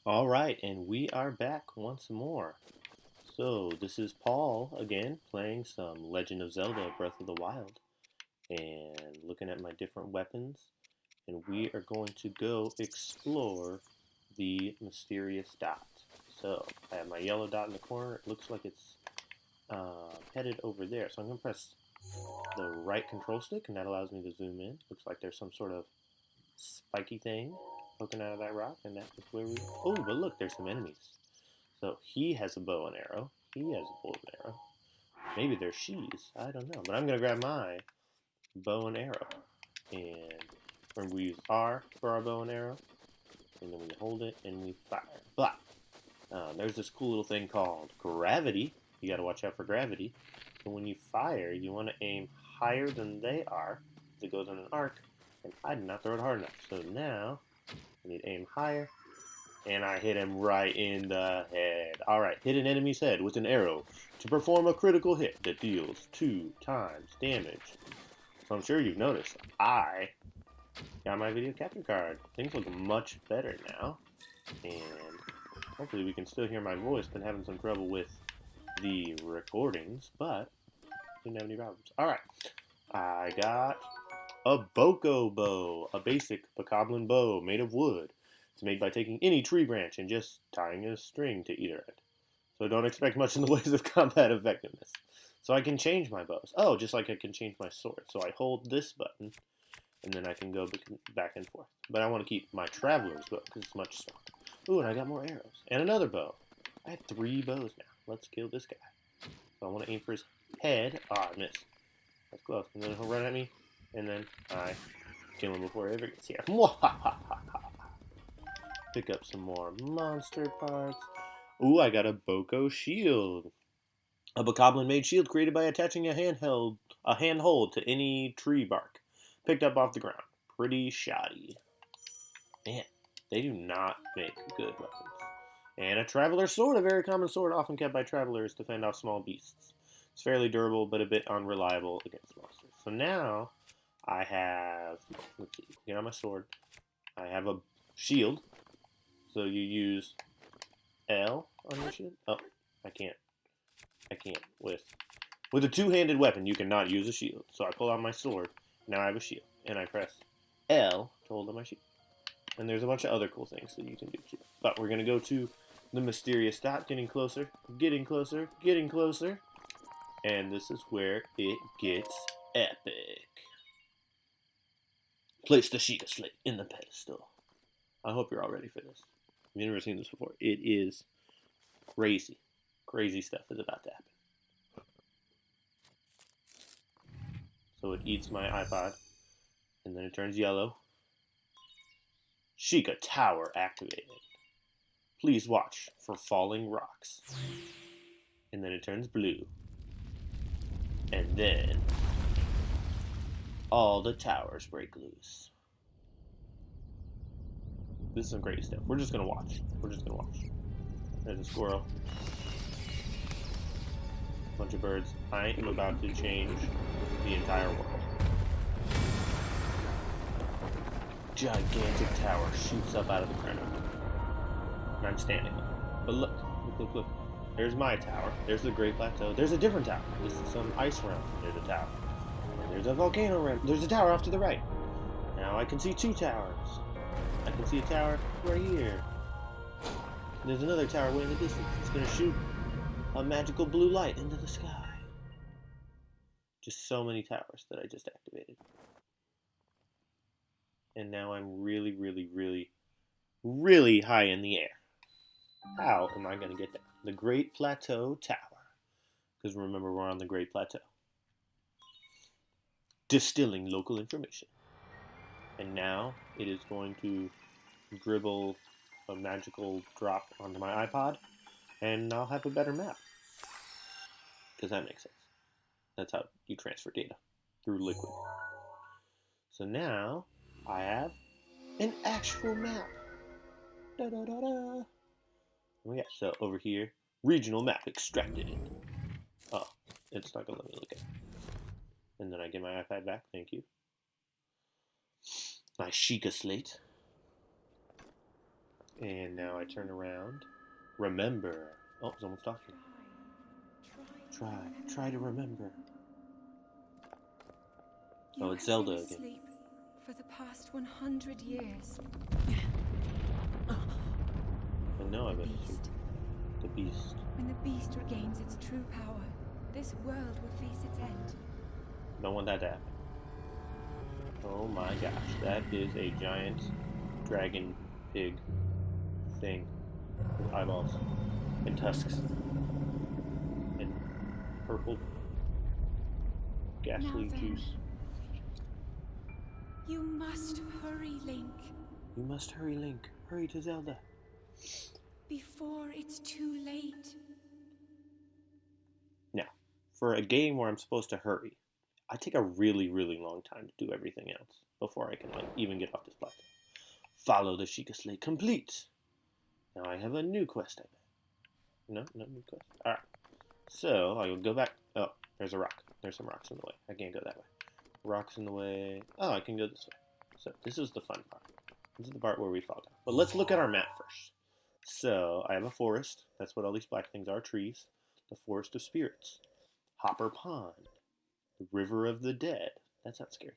All right, and we are back once more. So, this is Paul again playing some Legend of Zelda Breath of the Wild and looking at my different weapons. And we are going to go explore the mysterious dot. So, I have my yellow dot in the corner. It looks like it's headed over there. So, I'm going to press the right control stick, and that allows me to zoom in. Looks like there's some sort of spiky thing poking out of that rock, and that is where we. Oh, but look, there's some enemies. So he has a bow and arrow. He has a bow and arrow. Maybe they're she's. I don't know. But I'm gonna grab my bow and arrow, and we're gonna use R for our bow and arrow, and then we hold it and we fire. Blah. There's this cool little thing called gravity. You gotta watch out for gravity. So when you fire, you want to aim higher than they are. It goes in an arc, and I did not throw it hard enough. So now I need to aim higher, and I hit him right in the head. Alright, hit an enemy's head with an arrow to perform a critical hit that deals 2 times damage. So I'm sure you've noticed, I got my video capture card. Things look much better now, and hopefully we can still hear my voice. Been having some trouble with the recordings, but didn't have any problems. Alright, I got a Boko bow, a basic bokoblin bow made of wood. It's made by taking any tree branch and just tying a string to either end. So don't expect much in the ways of combat effectiveness. So I can change my bows. Oh, just like I can change my sword. So I hold this button, and then I can go back and forth. But I want to keep my traveler's bow because it's much stronger. Ooh, and I got more arrows. And another bow. I have 3 bows now. Let's kill this guy. So I want to aim for his head. Ah, I missed. That's close. And then he'll run at me, and then I kill him before he ever gets here. Pick up some more monster parts. Ooh, I got a Boko shield. A bokoblin made shield created by attaching a handhold to any tree bark. Picked up off the ground. Pretty shoddy. Man, they do not make good weapons. And a traveler's sword, a very common sword often kept by travelers to fend off small beasts. It's fairly durable, but a bit unreliable against monsters. So now I have, let's see, get on my sword. I have a shield. So you use L on your shield. Oh, I can't. With a two-handed weapon, you cannot use a shield. So I pull out my sword. Now I have a shield, and I press L to hold on my shield. And there's a bunch of other cool things that you can do too. But we're gonna go to the mysterious dot, getting closer, getting closer, getting closer. And this is where it gets epic. Place the Sheikah slate in the pedestal. I hope you're all ready for this. If you've never seen this before, it is crazy. Crazy stuff is about to happen. So it eats my iPod, and then it turns yellow. Sheikah Tower activated. Please watch for falling rocks. And then it turns blue. And then all the towers break loose. This is some great stuff. We're just gonna watch. There's a squirrel. A bunch of birds. I am about to change the entire world. Gigantic tower shoots up out of the ground. And I'm standing on it. But look. There's my tower. There's the Great Plateau. There's a different tower. This is some ice realm. There's a tower. And there's a volcano realm. There's a tower off to the right. Now I can see 2 towers. I can see a tower right here. And there's another tower way in the distance. It's going to shoot a magical blue light into the sky. Just so many towers that I just activated. And now I'm really, really, really, really high in the air. How am I going to get there? The Great Plateau Tower. Because remember, we're on the Great Plateau. Distilling local information. And now it is going to dribble a magical drop onto my iPod, and I'll have a better map. Because that makes sense. That's how you transfer data, through liquid. So now I have an actual map. Da-da-da-da. Yeah, so over here, regional map extracted. Oh, it's not going to let me look at it. And then I get my iPad back, thank you. My Sheikah slate. And now I turn around. Remember. Oh, someone's talking. Try to remember. Oh, it's Zelda again. Asleep for the past 100 years. I know I better shoot. The beast. When the beast regains its true power, this world will face its end. Don't want that to happen. Oh my gosh, that is a giant dragon pig thing with eyeballs and tusks and purple ghastly juice. You must hurry, Link. You must hurry, Link. Hurry to Zelda. Before it's too late. Now, for a game where I'm supposed to hurry, I take a really, really long time to do everything else before I can even get off this platform. Follow the Sheikah Slate complete. Now I have a new quest, I bet. No new quest. Alright. So, I will go back. Oh, there's a rock. There's some rocks in the way. I can't go that way. Rocks in the way. Oh, I can go this way. So, this is the fun part. This is the part where we fall down. But let's look at our map first. So, I have a forest. That's what all these black things are, trees. The Forest of Spirits. Hopper Pond. The River of the Dead. That sounds scary.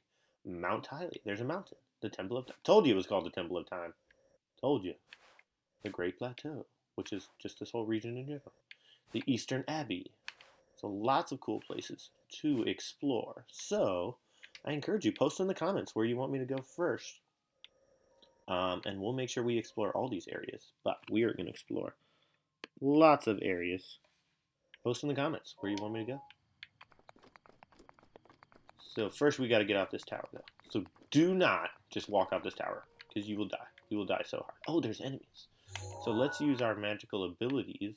Mount Hiley. There's a mountain. The Temple of Time. Told you it was called the Temple of Time. Told you. The Great Plateau, which is just this whole region in general. The Eastern Abbey. So lots of cool places to explore. So I encourage you, post in the comments where you want me to go first. And we'll make sure we explore all these areas. But we are going to explore lots of areas. Post in the comments where you want me to go. So first we got to get off this tower though. So do not just walk off this tower because you will die. You will die so hard. Oh, there's enemies. So let's use our magical abilities.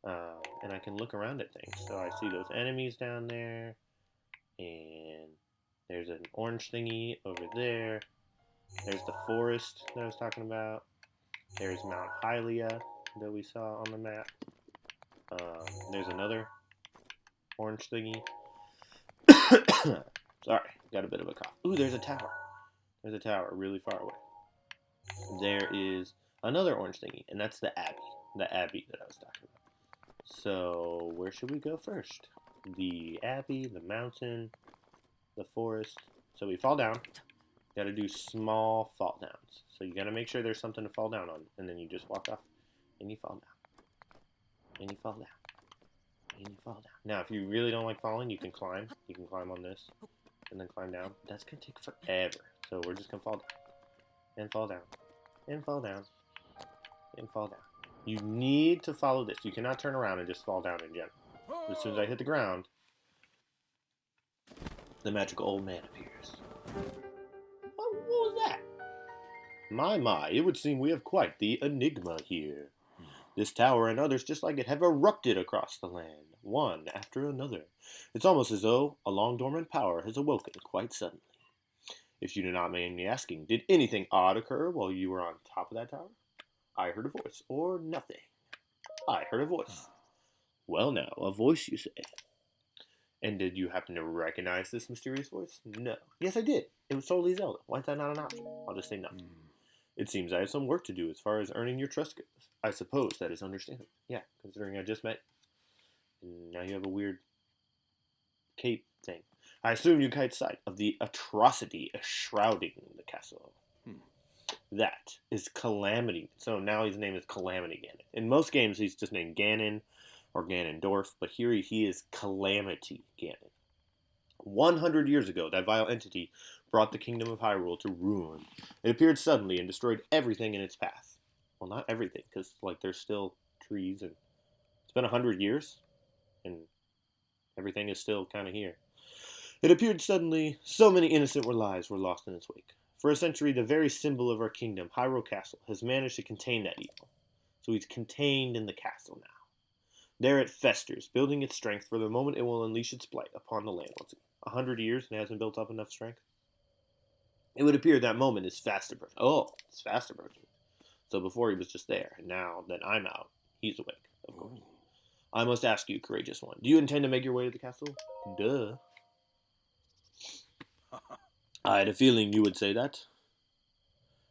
And I can look around at things. So I see those enemies down there. And there's an orange thingy over there. There's the forest that I was talking about. There's Mount Hylia that we saw on the map. There's another orange thingy. Sorry, got a bit of a cough. Ooh, there's a tower. There's a tower really far away. There is another orange thingy, and that's the Abbey. The Abbey that I was talking about. So, where should we go first? The Abbey, the mountain, the forest. So we fall down. Gotta do small fall downs. So you gotta make sure there's something to fall down on. And then you just walk off. And you fall down. And you fall down. And you fall down. Now, if you really don't like falling, you can climb. You can climb on this. And then climb down. That's gonna take forever. So we're just gonna fall down. And fall down. And fall down. And fall down. You need to follow this. You cannot turn around and just fall down in general. As soon as I hit the ground, the magical old man appears. What was that? My, it would seem we have quite the enigma here. This tower and others just like it have erupted across the land, one after another. It's almost as though a long-dormant power has awoken quite suddenly. If you do not mind me asking, did anything odd occur while you were on top of that tower? I heard a voice, or nothing. I heard a voice. Well now, a voice you say. And did you happen to recognize this mysterious voice? No. Yes, I did. It was totally Zelda. Why is that not an option? I'll just say no. It seems I have some work to do as far as earning your trust goes. I suppose that is understandable. Yeah, considering I just met. And now you have a weird cape thing. I assume you kite sight of the atrocity shrouding the castle. That is Calamity. So now his name is Calamity Ganon. In most games, he's just named Ganon or Ganondorf, but here he is Calamity Ganon. 100 years ago, that vile entity brought the kingdom of Hyrule to ruin. It appeared suddenly and destroyed everything in its path. Well, not everything, because there's still trees, and it's been 100 years, and everything is still kind of here. It appeared suddenly, so many innocent lives were lost in its wake. For a century, the very symbol of our kingdom, Hyrule Castle, has managed to contain that evil. So he's contained in the castle now. There it festers, building its strength for the moment it will unleash its blight upon the land once again. 100 years and it hasn't built up enough strength? It would appear that moment is fast approaching. Oh, it's fast approaching. So before he was just there, and now that I'm out, he's awake, of course. I must ask you, courageous one, do you intend to make your way to the castle? Duh. I had a feeling you would say that.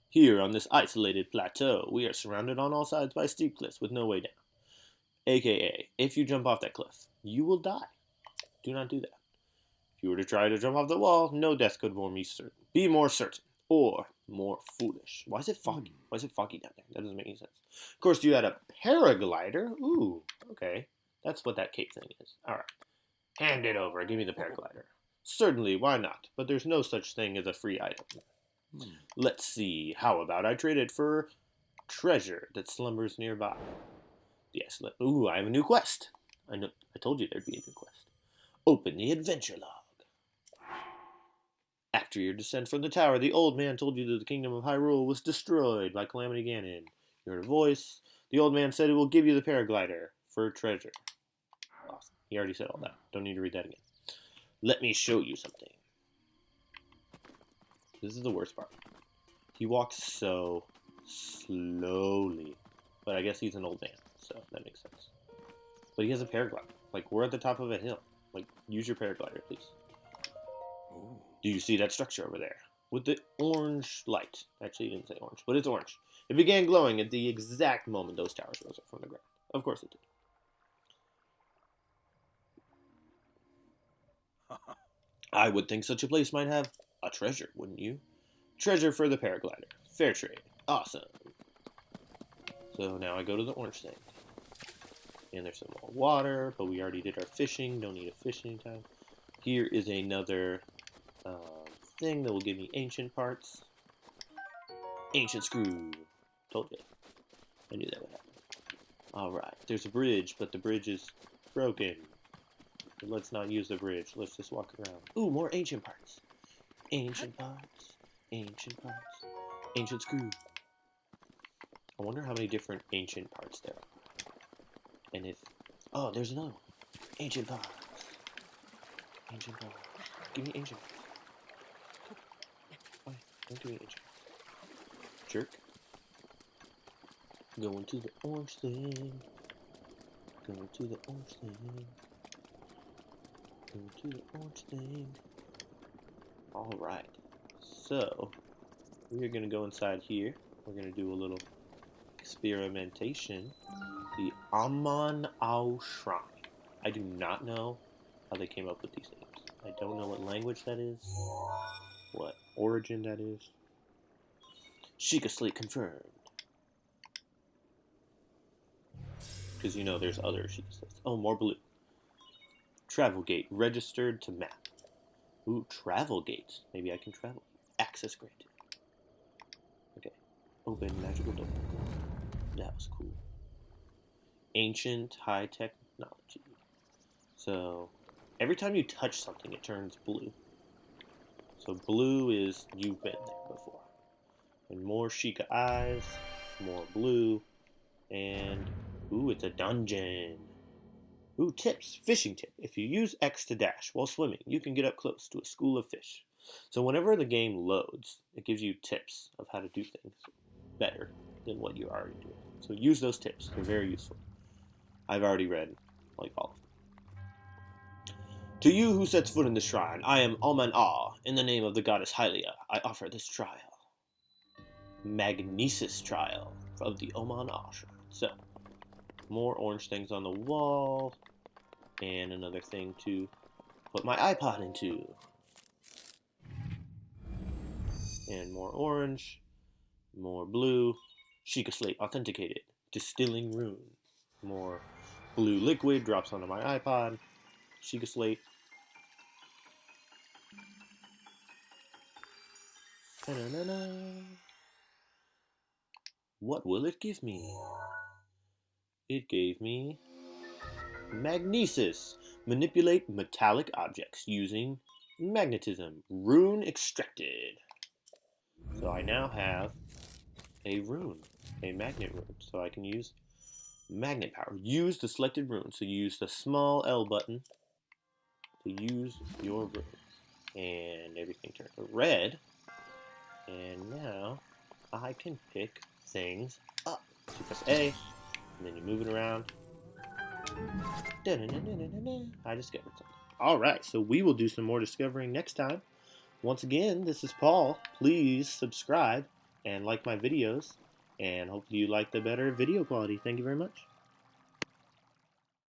Here on this isolated plateau, we are surrounded on all sides by steep cliffs with no way down. AKA, if you jump off that cliff, you will die. Do not do that. If you were to try to jump off the wall, no death could be more certain. Or more foolish. Why is it foggy? Why is it foggy down there? That doesn't make any sense. Of course, you had a paraglider. Ooh, okay. That's what that cape thing is. Alright. Hand it over. Give me the paraglider. Certainly, why not? But there's no such thing as a free item. Let's see. How about I trade it for treasure that slumbers nearby? Yes. Ooh, I have a new quest. I told you there'd be a new quest. Open the adventure log. After your descent from the tower, the old man told you that the kingdom of Hyrule was destroyed by Calamity Ganon. You heard a voice. The old man said it will give you the paraglider for treasure. Awesome. He already said all that. Don't need to read that again. Let me show you something. This is the worst part. He walks so slowly. But I guess he's an old man, so that makes sense. But he has a paraglider. Like, we're at the top of a hill. Like, use your paraglider, please. Ooh. Do you see that structure over there? With the orange light. Actually, he didn't say orange, but it's orange. It began glowing at the exact moment those towers rose up from the ground. Of course it did. I would think such a place might have a treasure, wouldn't you? Treasure for the paraglider. Fair trade. Awesome. So now I go to the orange thing. And there's some more water, but we already did our fishing. Don't need a fishing time. Here is another thing that will give me ancient parts. Ancient screw. Told you. I knew that would happen. Alright, there's a bridge, but the bridge is broken. But let's not use the bridge. Let's just walk around. Ooh, more ancient parts. Ancient parts. Ancient parts. Ancient screw. I wonder how many different ancient parts there are. And if... Oh, there's another one. Ancient parts. Ancient parts. Give me ancient parts. Why? Don't give me ancient parts. Jerk. Going to the orange thing. Going to the orange thing. Going to the orange thing. Alright. So, we're going to go inside here. We're going to do a little experimentation. The Amon Ao Shrine. I do not know how they came up with these names. I don't know what language that is. What origin that is. Sheikah Slate confirmed. Because you know there's other Sheikah Slates. Oh, more blue. Travel gate registered to map. Ooh, travel gates. Maybe I can travel. Access granted. Okay. Open magical door. That was cool. Ancient high technology. So, every time you touch something, it turns blue. So blue is you've been there before. And more Sheikah eyes, more blue, and ooh, it's a dungeon. Ooh, tips. Fishing tip. If you use X to dash while swimming, you can get up close to a school of fish. So whenever the game loads, it gives you tips of how to do things better than what you're already doing. So use those tips. They're very useful. I've already read, like, all of them. To you who sets foot in the shrine, I am Alman Ah. In the name of the goddess Hylia, I offer this trial. Magnesis trial of the Oman Ah shrine. So, more orange things on the wall, and another thing to put my iPod into. And more orange, more blue, Sheikah Slate authenticated, distilling rune. More blue liquid drops onto my iPod, Sheikah Slate. Ta-na-na-na. What will it give me? It gave me Magnesis. Manipulate metallic objects using magnetism. Rune extracted. So I now have a rune, a magnet rune. So I can use magnet power. Use the selected rune. So you use the small L button to use your rune. And everything turned to red. And now I can pick things up. So you press A, and then you move it around. I discovered something. Alright, so we will do some more discovering next time. Once again, this is Paul. Please subscribe and like my videos. And hopefully you like the better video quality. Thank you very much.